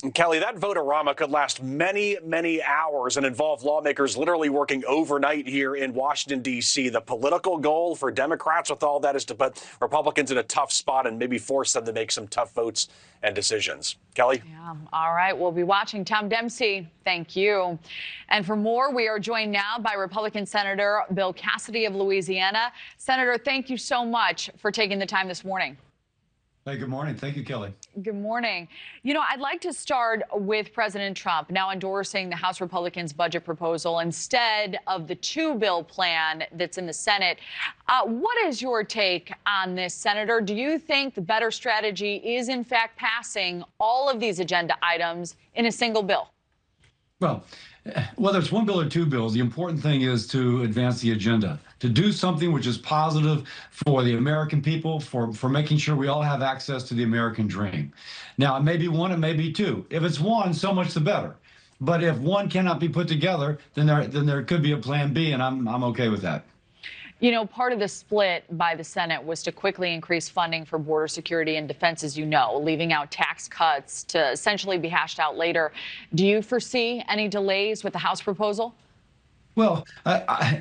And Kelly, that vote-a-rama could last many, many hours and involve lawmakers literally working overnight here in Washington, D.C. The political goal for Democrats with all that is to put Republicans in a tough spot and maybe force them to make some tough votes and decisions. Kelly? Yeah. All right. We'll be watching. Tom Dempsey, thank you. And for more, we are joined now by Republican Senator Bill Cassidy of Louisiana. Senator, thank you so much for taking the time this morning. Hey, good morning. Thank you, Kelly. Good morning. You know, I'd like to start with President Trump now endorsing the House Republicans' budget proposal instead of the two-bill plan that's in the Senate. What is your take on this, Senator? Do you think the better strategy is, in fact, passing all of these agenda items in a single bill? Well, whether it's one bill or two bills, the important thing is to advance the agenda, to do something which is positive for the American people, for making sure we all have access to the American dream. Now, it may be one, it may be two. If it's one, so much the better. But if one cannot be put together, then there could be a plan B, and I'm okay with that. You know, part of the split by the Senate was to quickly increase funding for border security and defense, as you know, leaving out tax cuts to essentially be hashed out later. Do you foresee any delays with the House proposal? Well,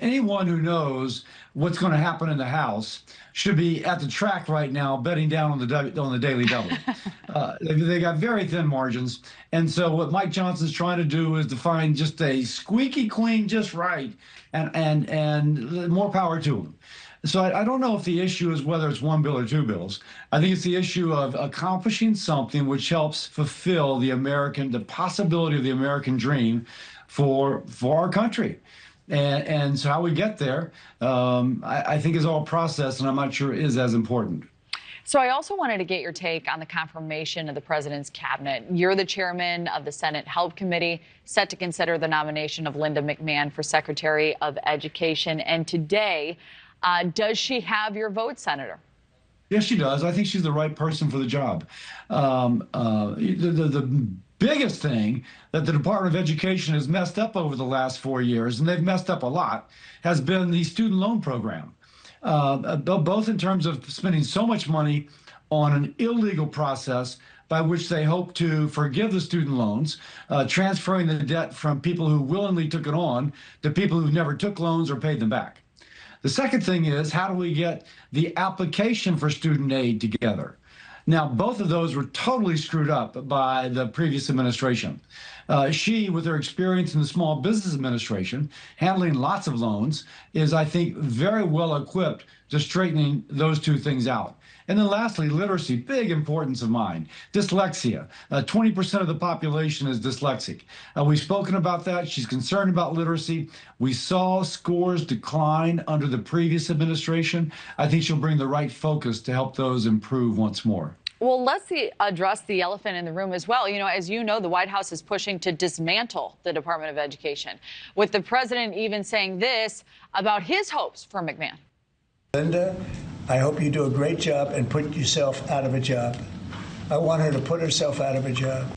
anyone who knows what's going to happen in the House should be at the track right now, betting down on the daily double. They got very thin margins, and so what Mike Johnson's trying to do is to find just a squeaky clean, just right, and more power to him. So I don't know if the issue is whether it's one bill or two bills. I think it's the issue of accomplishing something which helps fulfill the possibility of the American dream for our country. And so how we get there, I think is all process, and I'm not sure is as important. So I also wanted to get your take on the confirmation of the president's cabinet. You're the chairman of the Senate Help Committee, set to consider the nomination of Linda McMahon for Secretary of Education. And today, does she have your vote, Senator? Yes, she does. I think she's the right person for the job. The biggest thing that the Department of Education has messed up over the last 4 years, and they've messed up a lot, has been the student loan program. Both in terms of spending so much money on an illegal process by which they hope to forgive the student loans, transferring the debt from people who willingly took it on to people who never took loans or paid them back. The second thing is, how do we get the application for student aid together? Now, both of those were totally screwed up by the previous administration. She, with her experience in the Small Business Administration, handling lots of loans, is, I think, very well equipped to straightening those two things out. And then lastly, literacy, big importance of mine. Dyslexia, 20% of the population is dyslexic. We've spoken about that. She's concerned about literacy. We saw scores decline under the previous administration. I think she'll bring the right focus to help those improve once more. Well, let's address the elephant in the room as well. You know, as you know, the White House is pushing to dismantle the Department of Education, with the president even saying this about his hopes for McMahon. Linda, I hope you do a great job and put yourself out of a job. I want her to put herself out of a job.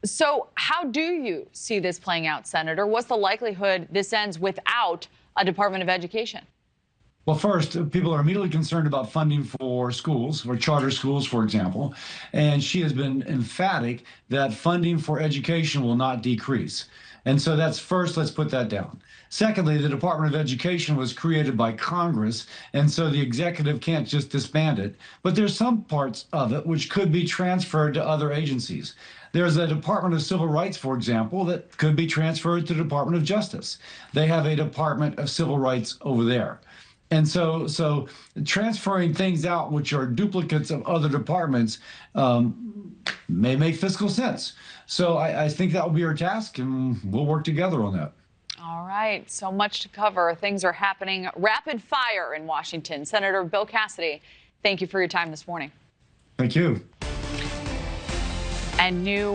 So how do you see this playing out, Senator? What's the likelihood this ends without a Department of Education? Well, first, people are immediately concerned about funding for schools, or charter schools, for example, and she has been emphatic that funding for education will not decrease. And so that's first, let's put that down. Secondly, the Department of Education was created by Congress, and so the executive can't just disband it. But there's some parts of it which could be transferred to other agencies. There's a Department of Civil Rights, for example, that could be transferred to the Department of Justice. They have a Department of Civil Rights over there. And so transferring things out which are duplicates of other departments may make fiscal sense. So I think that will be our task, and we'll work together on that. All right. So much to cover. Things are happening rapid fire in Washington. Senator Bill Cassidy, thank you for your time this morning. Thank you. And new